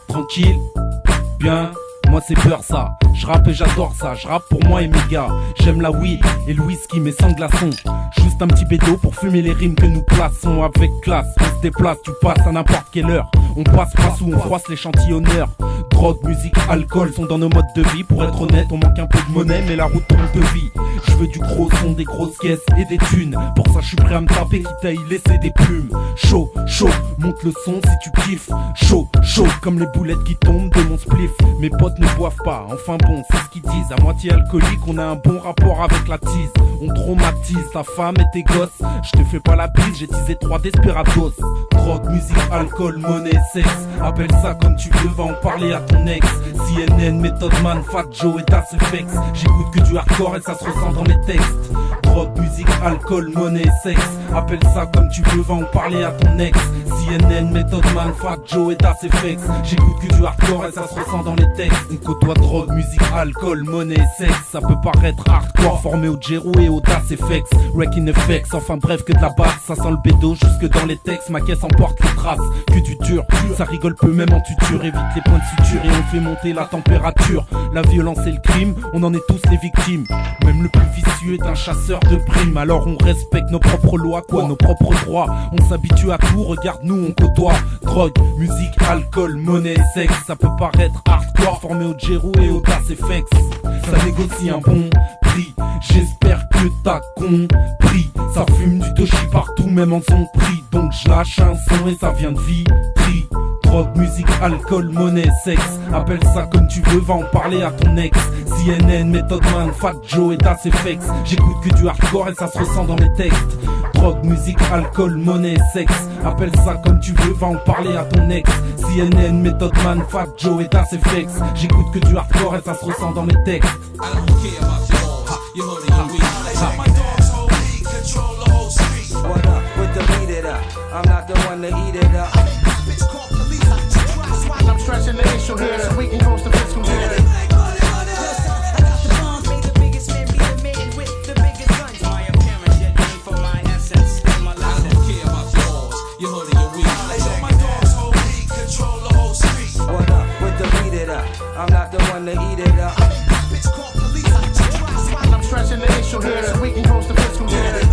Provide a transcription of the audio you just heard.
Tranquille, bien, moi c'est peur ça. Je rappe et j'adore ça, je rappe pour moi et mes gars. J'aime la weed et le whisky mais sans glaçon. Juste un petit bédo pour fumer les rimes que nous plaçons avec classe. On se déplace, tu passes à n'importe quelle heure. On passe où on froisse l'échantillonneur. Drogue, musique, alcool sont dans nos modes de vie. Pour être honnête, on manque un peu de monnaie mais la route tourne de vie. Je veux du gros son, des grosses caisses et des thunes. Pour ça je suis prêt à me taper quitte à y laisser des plumes. Chaud, chaud, monte le son si tu kiffes. Chaud, chaud, comme les boulettes qui tombent de mon spliff. Mes potes ne boivent pas, enfin bon, c'est ce qu'ils disent. À moitié alcoolique, on a un bon rapport avec la tease. On traumatise ta femme et tes gosses. Je te fais pas la bise, j'ai teasé 3 desperados. Drogue, musique, alcool, monnaie, sexe. Appelle ça comme tu veux, va en parler à ton ex. CNN, Method Man, Fat Joe et Das FX. J'écoute que du hardcore et ça se ressent dans mes textes. Drogue, musique, alcool, monnaie, sexe. Appelle ça comme tu veux, va en parler à ton ex. CNN, Method Man, Fat Joe et Das FX. J'écoute que du hardcore et ça se ressent dans les textes. On côtoie drogue, musique, alcool, monnaie, sexe. Ça peut paraître hardcore, formé au Jero et au Das FX. Wrecking FX, enfin bref que de la basse. Ça sent le bédo jusque dans les textes. Ma caisse emporte les traces, que du dur. Ça rigole peu même en tuture. Évite les points de suture et on fait monter la température. La violence et le crime, on en est tous les victimes. Même le plus vicieux est un chasseur de primes. Alors on respecte nos propres lois, quoi, nos propres droits. On s'habitue à tout, regarde-nous, on côtoie. Drogue, musique, alcool, monnaie, sexe. Ça peut paraître hardcore, formé au Jero et au Das FX. Ça négocie un bon prix, j'espère que t'as compris. Ça fume du toshi partout, même en son prix. Donc je lâche un son et ça vient de Vitry. Drogue, musique, alcool, monnaie, sexe. Appelle ça comme tu veux, va en parler à ton ex. CNN, Method Man, Fat Joe et Das FX. J'écoute que du hardcore et ça se ressent dans mes textes. Drogue, musique, alcool, monnaie, sexe. Appelle ça comme tu veux, va en parler à ton ex. CNN, Method Man, Fat Joe et Das FX. J'écoute que du hardcore et ça se ressent dans mes textes. What up with the beat it up? I'm not the one to eat it up. I'm stretching the issue here so we can close the fiscal year. What up with the beat it up? I'm not the one to eat it up. I'm stretching the issue here so we can close the fiscal year.